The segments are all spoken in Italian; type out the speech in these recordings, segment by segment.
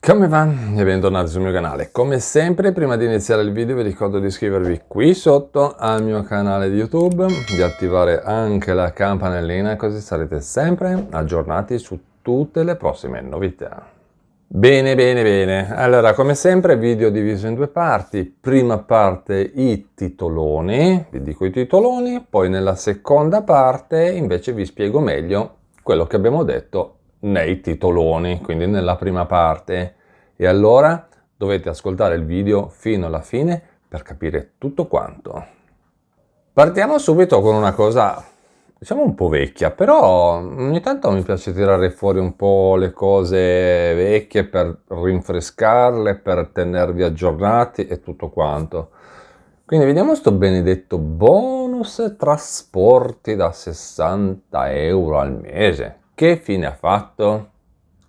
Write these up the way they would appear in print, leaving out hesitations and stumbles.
Come va? E bentornati sul mio canale. Come sempre, prima di iniziare il video vi ricordo di iscrivervi qui sotto al mio canale di YouTube, di attivare anche la campanellina così sarete sempre aggiornati su tutte le prossime novità. Bene. Allora, come sempre, video diviso in due parti. Prima parte i titoloni, vi dico i titoloni, poi nella seconda parte invece vi spiego meglio quello che abbiamo detto nei titoloni, quindi nella prima parte. E allora dovete ascoltare il video fino alla fine per capire tutto quanto. Partiamo subito con una cosa, diciamo un po' vecchia, però ogni tanto mi piace tirare fuori un po' le cose vecchie per rinfrescarle, per tenervi aggiornati e tutto quanto. Quindi vediamo sto benedetto bonus trasporti da 60 euro al mese. Che fine ha fatto?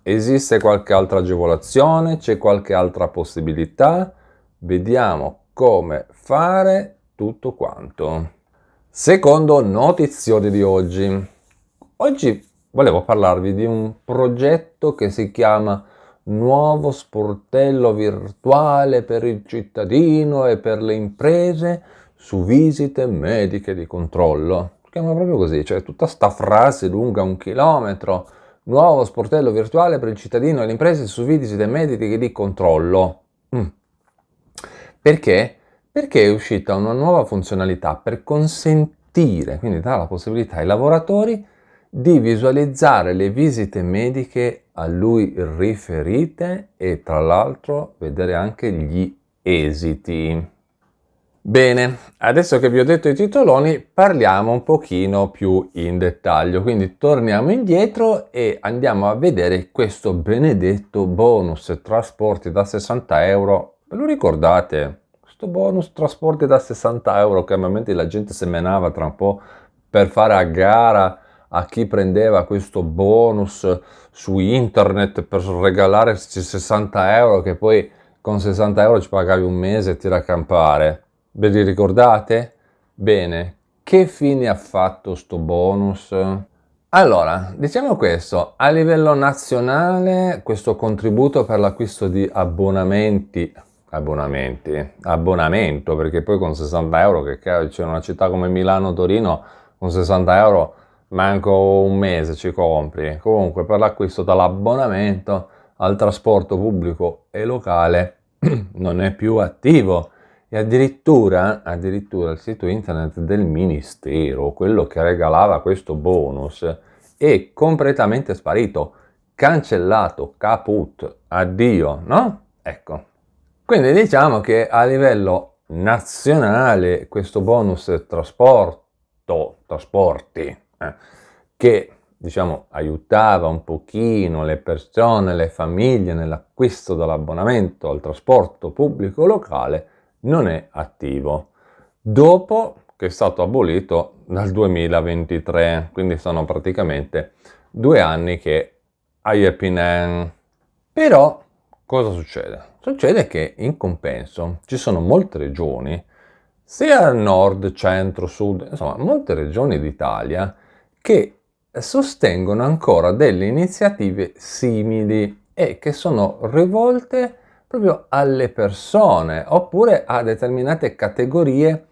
Esiste qualche altra agevolazione? C'è qualche altra possibilità? Vediamo come fare tutto quanto. Secondo notizione di oggi. Oggi volevo parlarvi di un progetto che si chiama Nuovo sportello virtuale per il cittadino e per le imprese su visite mediche di controllo. Si chiama proprio così, cioè tutta sta frase lunga 1 chilometro. Nuovo sportello virtuale per il cittadino e le imprese su visite mediche di controllo. Perché? Perché è uscita una nuova funzionalità per consentire, quindi dà la possibilità ai lavoratori di visualizzare le visite mediche a lui riferite e tra l'altro vedere anche gli esiti. Bene, adesso che vi ho detto i titoloni parliamo un pochino più in dettaglio, quindi torniamo indietro e andiamo a vedere questo benedetto bonus trasporti da 60 euro. Ve lo ricordate? Questo bonus trasporti da 60 euro che a momenti la gente semenava tra un po' per fare a gara a chi prendeva questo bonus su internet per regalare questi 60 euro che poi con 60 euro ci pagavi un mese e tira a campare. Ve li ricordate? Bene, che fine ha fatto sto bonus? Allora, diciamo questo, a livello nazionale questo contributo per l'acquisto di abbonamento, perché poi con 60 euro, che c'è una città come Milano-Torino, con 60 euro manco un mese ci compri. Comunque per l'acquisto dall'abbonamento al trasporto pubblico e locale non è più attivo. E addirittura il sito internet del Ministero, quello che regalava questo bonus, è completamente sparito, cancellato, caput, addio, no? Ecco. Quindi diciamo che a livello nazionale questo bonus trasporti, che diciamo aiutava un pochino le persone, le famiglie nell'acquisto dell'abbonamento al trasporto pubblico locale, non è attivo, dopo che è stato abolito dal 2023, quindi sono praticamente 2 anni che hai Epinen. Però cosa succede? Succede che in compenso ci sono molte regioni, sia nord, centro, sud, insomma molte regioni d'Italia che sostengono ancora delle iniziative simili e che sono rivolte proprio alle persone oppure a determinate categorie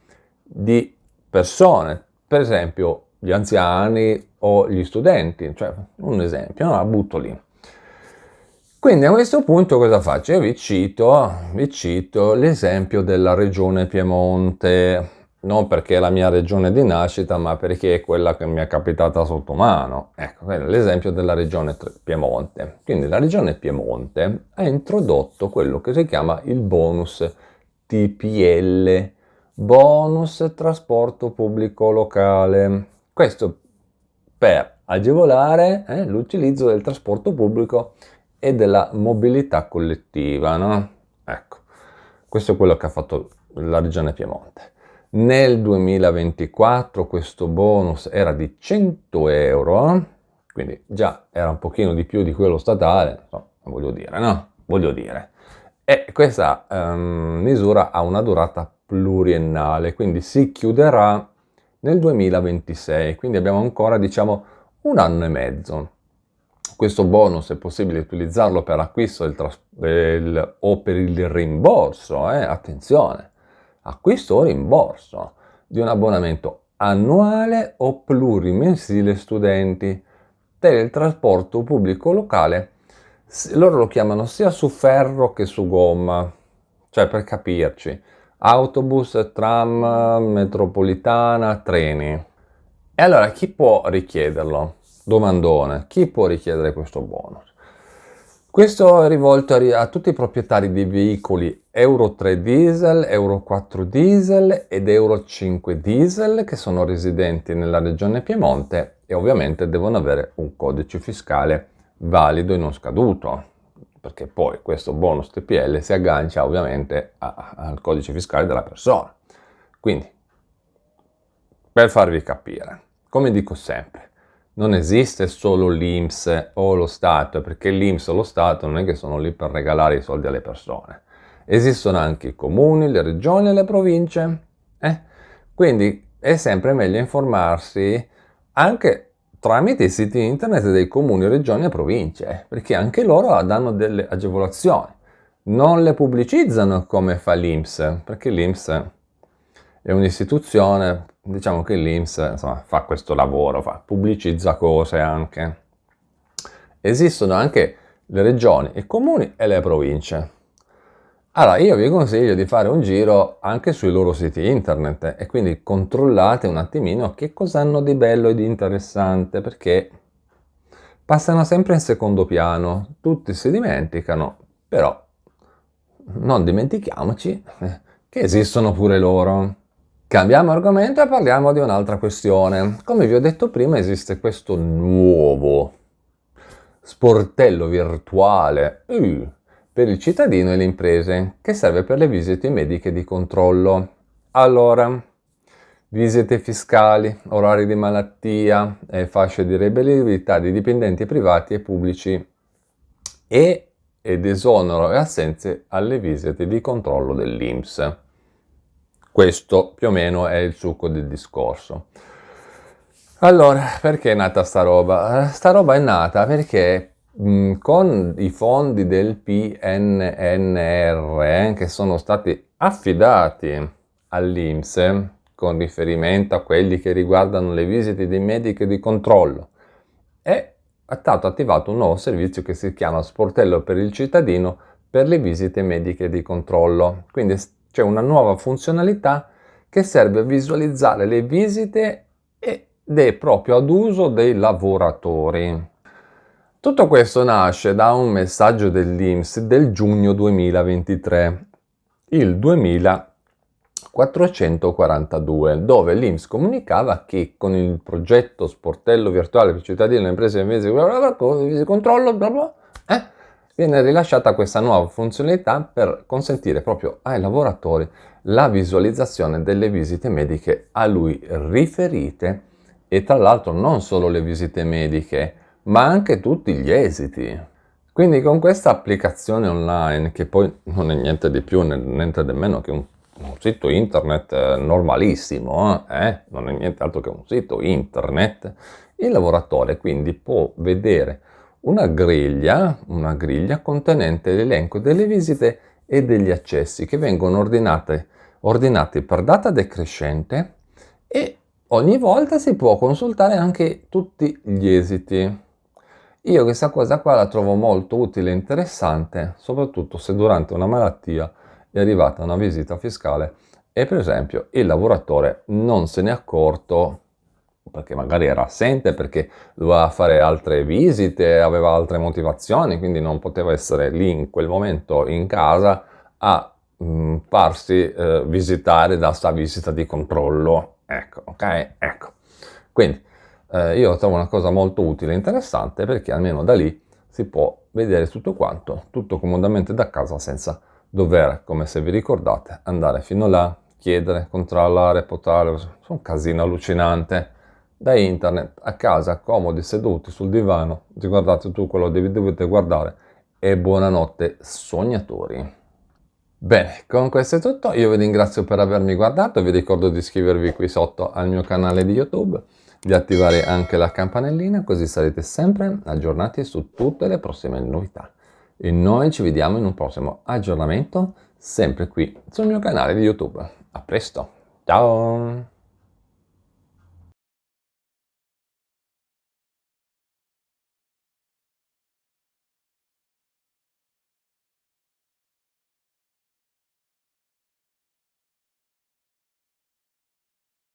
di persone, per esempio gli anziani o gli studenti, cioè un esempio, no? La butto lì. Quindi a questo punto cosa faccio? Io vi cito l'esempio della regione Piemonte, non perché è la mia regione di nascita, ma perché è quella che mi è capitata sotto mano. Ecco, l'esempio della regione Piemonte. Quindi la regione Piemonte ha introdotto quello che si chiama il bonus TPL, bonus trasporto pubblico locale. Questo per agevolare l'utilizzo del trasporto pubblico e della mobilità collettiva, no? Ecco, questo è quello che ha fatto la regione Piemonte. Nel 2024 questo bonus era di 100 euro, quindi già era un pochino di più di quello statale, insomma, voglio dire, no? Voglio dire. E questa misura ha una durata pluriennale, quindi si chiuderà nel 2026, quindi abbiamo ancora, diciamo, 1 anno e mezzo. Questo bonus è possibile utilizzarlo per acquisto o per il rimborso, attenzione, acquisto o rimborso di un abbonamento annuale o plurimensile studenti per il trasporto pubblico locale. Loro lo chiamano sia su ferro che su gomma, cioè per capirci, autobus, tram, metropolitana, treni. E allora chi può richiederlo? Domandone, chi può richiedere questo bonus? Questo è rivolto a tutti i proprietari di veicoli Euro 3 diesel, Euro 4 diesel ed Euro 5 diesel che sono residenti nella regione Piemonte e ovviamente devono avere un codice fiscale valido e non scaduto, perché poi questo bonus TPL si aggancia ovviamente al codice fiscale della persona. Quindi, per farvi capire, come dico sempre, non esiste solo l'INPS o lo Stato, perché l'INPS o lo Stato non è che sono lì per regalare i soldi alle persone. Esistono anche i comuni, le regioni e le province. Quindi è sempre meglio informarsi anche tramite i siti internet dei comuni, regioni e province, perché anche loro danno delle agevolazioni. Non le pubblicizzano come fa l'INPS, perché l'INPS è un'istituzione, diciamo che l'INPS insomma, fa questo lavoro, pubblicizza cose anche. Esistono anche le regioni, i comuni e le province. Allora, io vi consiglio di fare un giro anche sui loro siti internet e quindi controllate un attimino che cosa hanno di bello e di interessante, perché passano sempre in secondo piano, tutti si dimenticano, però non dimentichiamoci che esistono pure loro. Cambiamo argomento e parliamo di un'altra questione. Come vi ho detto prima, esiste questo nuovo sportello virtuale per il cittadino e le imprese che serve per le visite mediche di controllo. Allora, visite fiscali, orari di malattia e fasce di reperibilità di dipendenti privati e pubblici ed esonero e assenze alle visite di controllo dell'INPS. Questo più o meno è il succo del discorso. Allora, perché è nata sta roba? Sta roba è nata perché con i fondi del PNNR che sono stati affidati all'INPS con riferimento a quelli che riguardano le visite di mediche di controllo, è stato attivato un nuovo servizio che si chiama Sportello per il cittadino per le visite mediche di controllo. Quindi c'è una nuova funzionalità che serve a visualizzare le visite ed è proprio ad uso dei lavoratori. Tutto questo nasce da un messaggio dell'INPS del giugno 2023, il 2442, dove l'INPS comunicava che con il progetto Sportello Virtuale per cittadini e imprese di controllo, viene rilasciata questa nuova funzionalità per consentire proprio ai lavoratori la visualizzazione delle visite mediche a lui riferite e tra l'altro non solo le visite mediche, ma anche tutti gli esiti. Quindi con questa applicazione online, che poi non è niente di più, niente di meno che un sito internet normalissimo, non è niente altro che un sito internet, il lavoratore quindi può vedere una griglia contenente l'elenco delle visite e degli accessi che vengono ordinati per data decrescente e ogni volta si può consultare anche tutti gli esiti. Io questa cosa qua la trovo molto utile e interessante, soprattutto se durante una malattia è arrivata una visita fiscale e per esempio il lavoratore non se n'è accorto perché magari era assente, perché doveva fare altre visite, aveva altre motivazioni, quindi non poteva essere lì in quel momento in casa a farsi visitare da sta visita di controllo. Ecco, ok? Ecco. Quindi io trovo una cosa molto utile e interessante perché almeno da lì si può vedere tutto quanto, tutto comodamente da casa senza dover, come se vi ricordate, andare fino là, chiedere, controllare, potare, un casino allucinante. Da internet, a casa, comodi, seduti sul divano, guardate tu quello che dovete guardare e buonanotte sognatori. Bene, con questo è tutto, io vi ringrazio per avermi guardato, vi ricordo di iscrivervi qui sotto al mio canale di YouTube di attivare anche la campanellina, così sarete sempre aggiornati su tutte le prossime novità. E noi ci vediamo in un prossimo aggiornamento, sempre qui sul mio canale di YouTube. A presto, ciao!